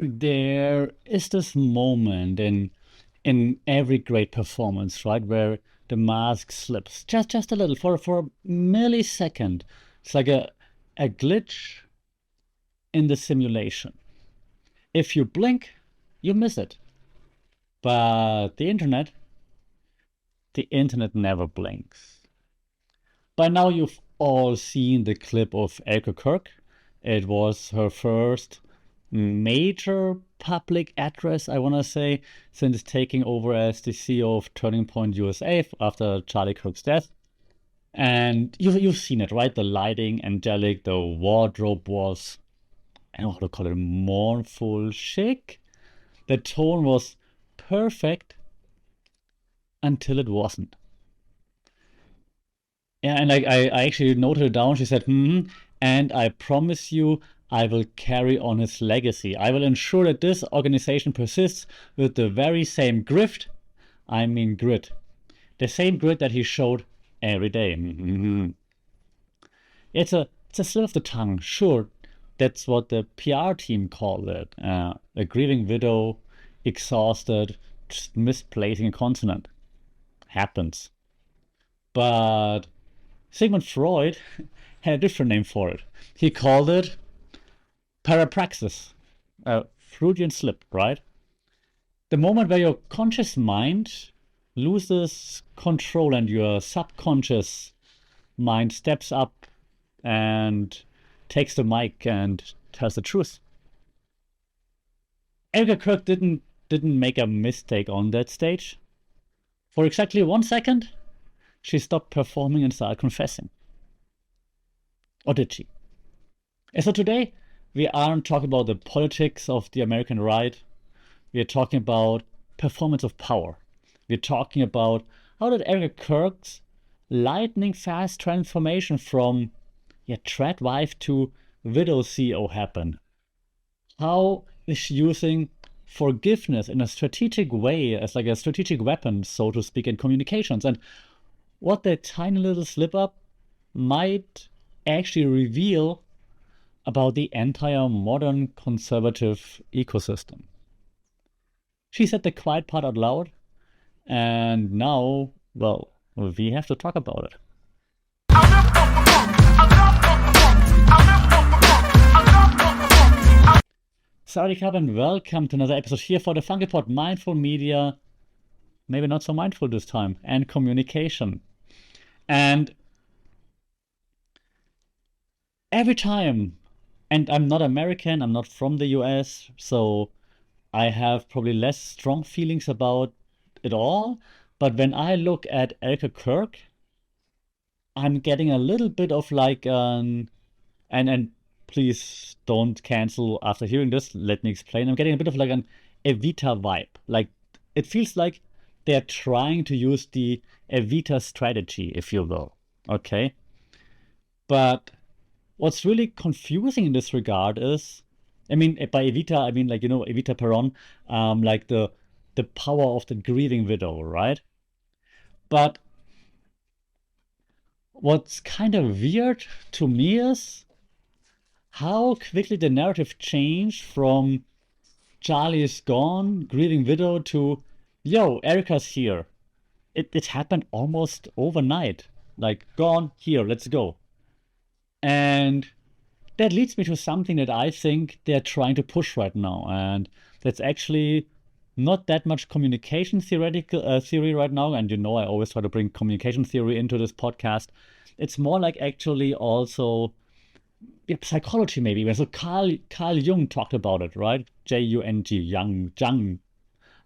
There is this moment in every great performance, right, where the mask slips just a little for a millisecond. It's like a glitch in the simulation. If you blink, you miss it. But the internet never blinks. By now you've all seen the clip of Erika Kirk. It was her first major public address, I want to say, since taking over as the CEO of Turning Point USA after Charlie Kirk's death. And you've seen it, right? The lighting, angelic, the wardrobe was, I don't know how to call it, mournful, chic. The tone was perfect until it wasn't. Yeah, and I actually noted it down. She said, and I promise you, I will carry on his legacy. I will ensure that this organization persists with the very same grift, I mean grit, the same grit that he showed every day. It's a slip of the tongue, sure. That's what the PR team called it. A grieving widow, exhausted, just misplacing a consonant. Happens. But Sigmund Freud had a different name for it. He called it Parapraxis, a Freudian slip, right? The moment where your conscious mind loses control and your subconscious mind steps up and takes the mic and tells the truth. Erika Kirk didn't make a mistake on that stage. For exactly 1 second, she stopped performing and started confessing. Or did she? And so today, we aren't talking about the politics of the American right. We are talking about performance of power. We're talking about how did Erika Kirk's lightning fast transformation from trad wife to widow CEO happen? How is she using forgiveness in a strategic way, as like a strategic weapon, so to speak, in communications? And what that tiny little slip up might actually reveal about the entire modern conservative ecosystem. She said the quiet part out loud, and now, well, we have to talk about it. Saudi Club, and welcome to another episode here for the Funky Pod Mindful Media. Maybe not so mindful this time, and communication. And every time, and I'm not American, I'm not from the US, so I have probably less strong feelings about it all. But when I look at Erika Kirk, I'm getting a little bit of like and please don't cancel after hearing this. Let me explain. I'm getting a bit of like an Evita vibe. Like it feels like they're trying to use the Evita strategy, if you will. Okay. But what's really confusing in this regard is, I mean, by Evita, I mean like, Evita Perón, like the power of the grieving widow, right? But what's kind of weird to me is how quickly the narrative changed from Charlie is gone, grieving widow, to, yo, Erika's here. It happened almost overnight. Like, gone, here, let's go. And that leads me to something that I think they're trying to push right now. And that's actually not that much communication theory right now. And I always try to bring communication theory into this podcast. It's more like actually also psychology, maybe. So Carl Jung talked about it, right? Jung, Jung,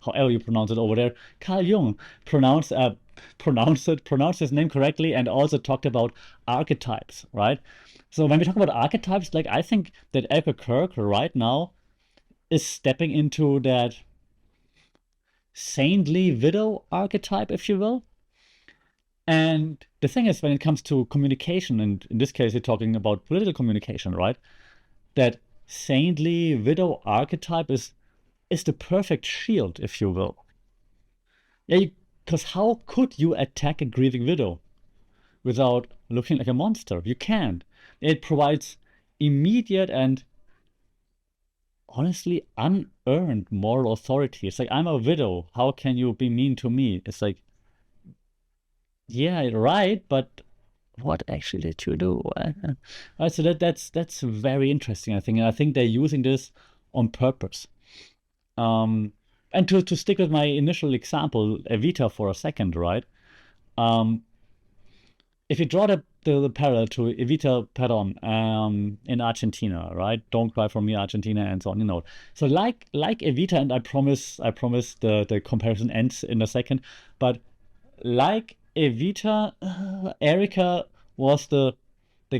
however you pronounce it over there. Carl Jung pronounced his name correctly, and also talked about archetypes, right? So when we talk about archetypes, like I think that Erika Kirk right now is stepping into that saintly widow archetype, if you will. And the thing is, when it comes to communication, and in this case, you're talking about political communication, right? That saintly widow archetype is the perfect shield, if you will. Yeah, because how could you attack a grieving widow without looking like a monster? You can't. It provides immediate and honestly unearned moral authority. It's like, I'm a widow. How can you be mean to me? It's like, yeah, right, but what actually did you do? So that's very interesting, I think. And I think they're using this on purpose. Um, and to stick with my initial example, Evita for a second, right? Um, if you draw the parallel to Evita Perón in Argentina, right? Don't cry for me, Argentina, and so on, you know. So like Evita, and I promise the comparison ends in a second, but like Evita, Erika was the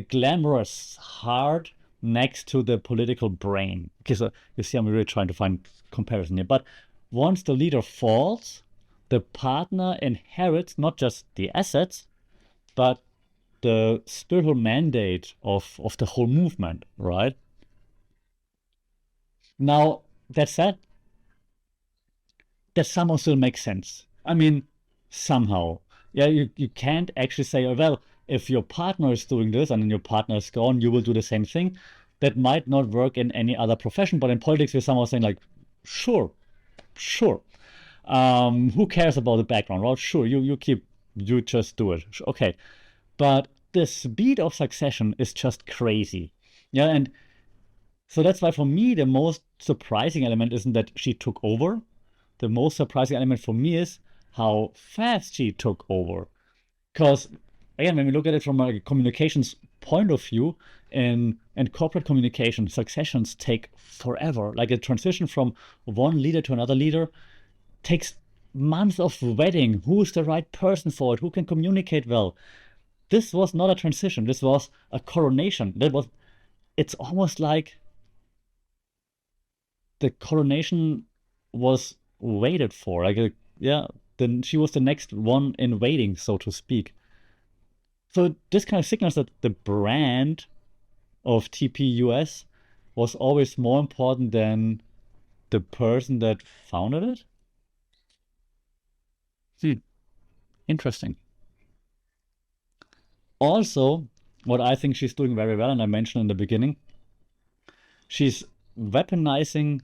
glamorous heart next to the political brain. Because you see, I'm really trying to find comparison here. But once the leader falls, the partner inherits not just the assets, but the spiritual mandate of the whole movement, right? Now, that said, that somehow still makes sense. I mean, somehow. Yeah, you can't actually say, oh, well, if your partner is doing this and then your partner is gone, you will do the same thing. That might not work in any other profession, but in politics, we're somehow saying, like, sure, sure. Who cares about the background? Well, sure, you just do it. Okay. But the speed of succession is just crazy. Yeah, and so that's why for me, the most surprising element isn't that she took over. The most surprising element for me is how fast she took over. Because again, when we look at it from a communications point of view, in corporate communication, successions take forever. Like a transition from one leader to another leader takes months of vetting. Who's the right person for it? Who can communicate well? This was not a transition. This was a coronation. It's almost like the coronation was waited for. Yeah, then she was the next one in waiting, so to speak. So this kind of signals that the brand of TPUS was always more important than the person that founded it. Hmm, interesting. Also, what I think she's doing very well, and I mentioned in the beginning, she's weaponizing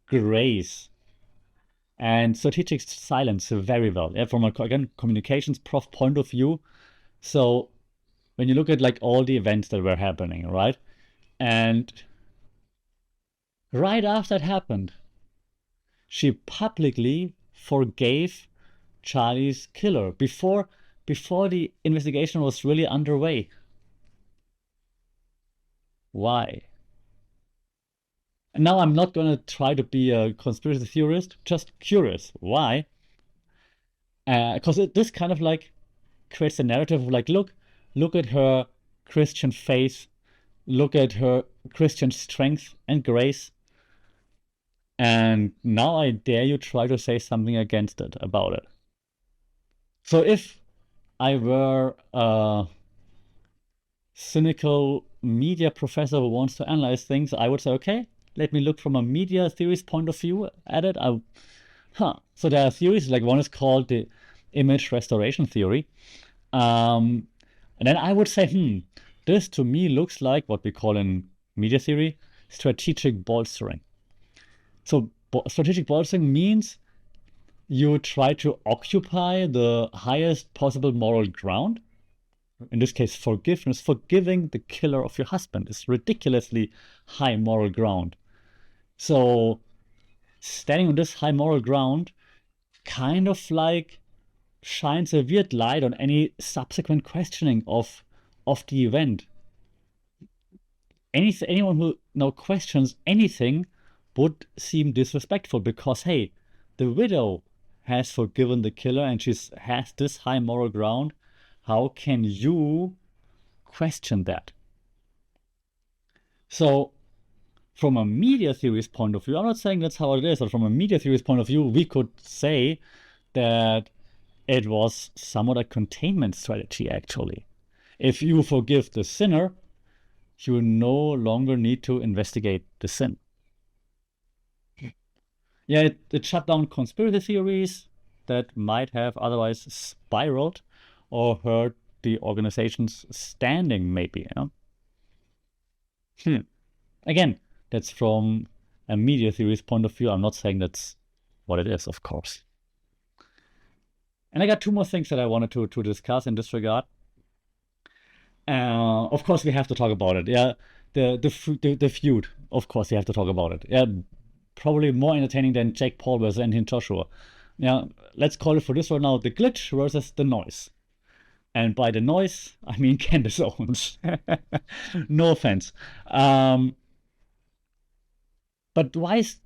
grace and strategic silence very well. Yeah, from a again communications prof point of view. So when you look at like all the events that were happening, right? And right after it happened, she publicly forgave Charlie's killer before the investigation was really underway. Why? And now I'm not gonna try to be a conspiracy theorist, just curious. Why? Because this kind of like creates a narrative of like, look at her Christian faith, look at her Christian strength and grace, and now I dare you try to say something against it about it. So if I were a cynical media professor who wants to analyze things, I would say, okay, let me look from a media theorist point of view at it. So there are theories, like one is called the image restoration theory. And then I would say, this to me looks like what we call in media theory strategic bolstering. So strategic bolstering means you try to occupy the highest possible moral ground. In this case, forgiveness. Forgiving the killer of your husband is ridiculously high moral ground. So standing on this high moral ground kind of like shines a weird light on any subsequent questioning of the event. Anyone who now questions anything would seem disrespectful because, hey, the widow has forgiven the killer and she has this high moral ground. How can you question that? So from a media theorist point of view, I'm not saying that's how it is, but from a media theorist point of view, we could say that it was somewhat a containment strategy, actually. If you forgive the sinner, you no longer need to investigate the sin. Yeah, it shut down conspiracy theories that might have otherwise spiraled or hurt the organization's standing, maybe. Again, that's from a media theories point of view. I'm not saying that's what it is, of course. And I got two more things that I wanted to discuss in this regard. Of course, we have to talk about it. Yeah, the feud. Of course, we have to talk about it. Yeah, probably more entertaining than Jake Paul versus Anthony Joshua. Yeah, let's call it for this right now: the glitch versus the noise. And by the noise, I mean Candace Owens. No offense. But why is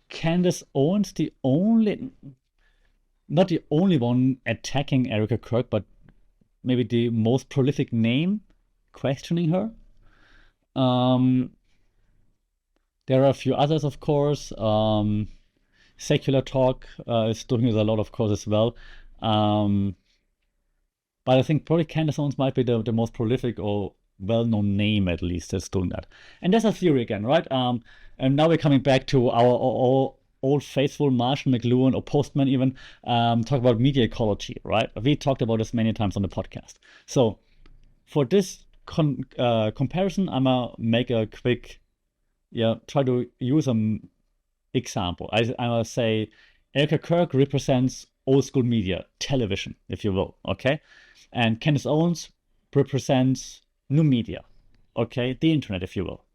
Candace Owens not the only one attacking Erika Kirk, but maybe the most prolific name questioning her? There are a few others, of course. Secular Talk is doing it a lot, of course, as well. But I think probably Candace Owens might be the most prolific or well-known name, at least, that's doing that. And there's a theory again, right? And now we're coming back to our old faithful Marshall McLuhan, or Postman even, talk about media ecology, right? We talked about this many times on the podcast. So for this comparison, I'm gonna make a quick, try to use an example. I'm gonna say Erika Kirk represents old school media, television, if you will, okay? And Candace Owens represents new media, okay? The internet, if you will.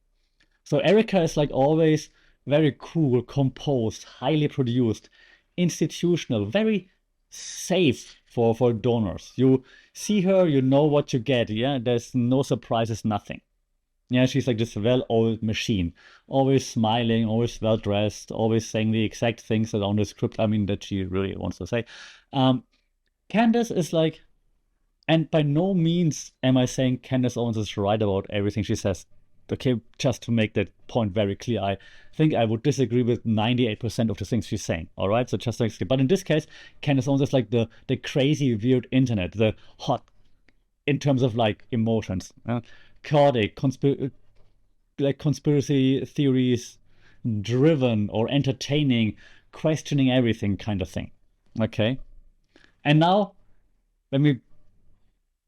So Erika is like always very cool, composed, highly produced, institutional, very safe for donors. You see her, you know what you get, yeah? There's no surprises, nothing. Yeah, she's like this well-oiled machine, always smiling, always well-dressed, always saying the exact things that are on the script, that she really wants to say. Candace is like, and by no means am I saying Candace Owens is right about everything she says. Okay, just to make that point very clear, I think I would disagree with 98% of the things she's saying, all right? So just to, but in this case, Candace Owens is like the crazy, weird internet, the hot, in terms of like emotions, chaotic, conspiracy theories driven or entertaining, questioning everything kind of thing, okay? And now, when we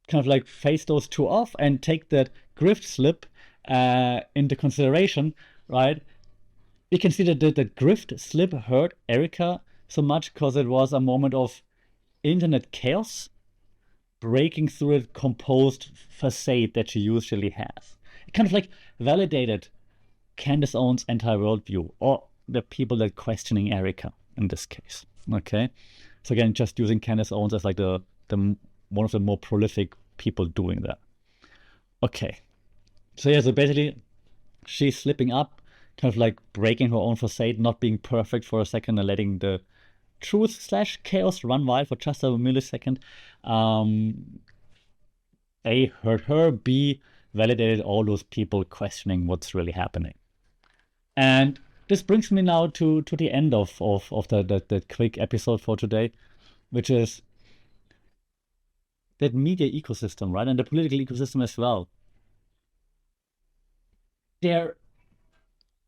kind of like face those two off and take that Grift slip into consideration, right? We can see that the Grift slip hurt Erika so much because it was a moment of internet chaos breaking through a composed facade that she usually has. It kind of like validated Candace Owens' entire worldview, or the people that are questioning Erika in this case. Okay, so again, just using Candace Owens as like the one of the more prolific people doing that. Okay, so yeah, so basically she's slipping up, kind of like breaking her own facade, not being perfect for a second and letting the truth/chaos run wild for just a millisecond. A, hurt her, B, validated all those people questioning what's really happening. And this brings me now to the end of the quick episode for today, which is that media ecosystem, right? And the political ecosystem as well. There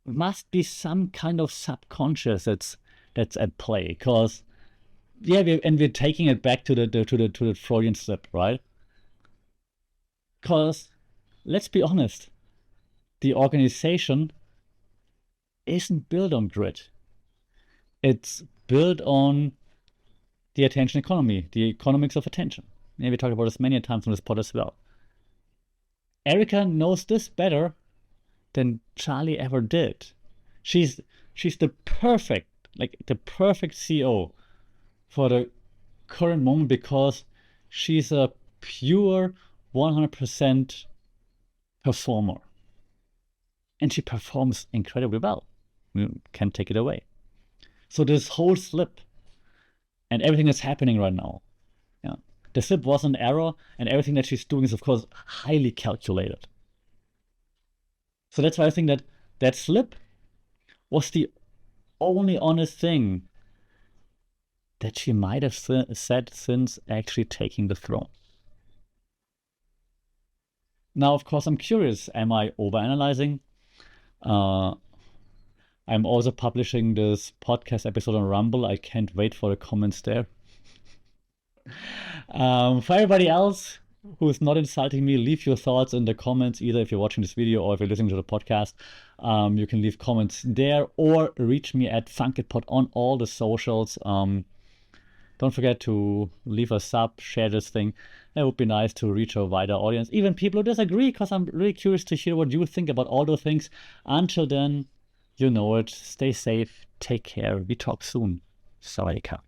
must be some kind of subconscious that's at play, because we're taking it back to the Freudian slip, right? Because let's be honest, the organization isn't built on grit. It's built on the attention economy, the economics of attention. We talked about this many times on this pod as well. Erika knows this better than Charlie ever did. She's the perfect CEO for the current moment, because she's a pure 100% performer. And she performs incredibly well. You can't take it away. So this whole slip and everything that's happening right now, the slip was an error, and everything that she's doing is, of course, highly calculated. So that's why I think that slip was the only honest thing that she might have said since actually taking the throne. Now, of course, I'm curious, am I overanalyzing? I'm also publishing this podcast episode on Rumble. I can't wait for the comments there. For everybody else, who is not insulting me, leave your thoughts in the comments, either if you're watching this video or if you're listening to the podcast. You can leave comments there or reach me at funkitpod on all the socials. Don't forget to leave a sub, share this thing. It would be nice to reach a wider audience, even people who disagree, because I'm really curious to hear what you think about all those things. Until then, you know it. Stay safe. Take care. We talk soon. Sawadee ka.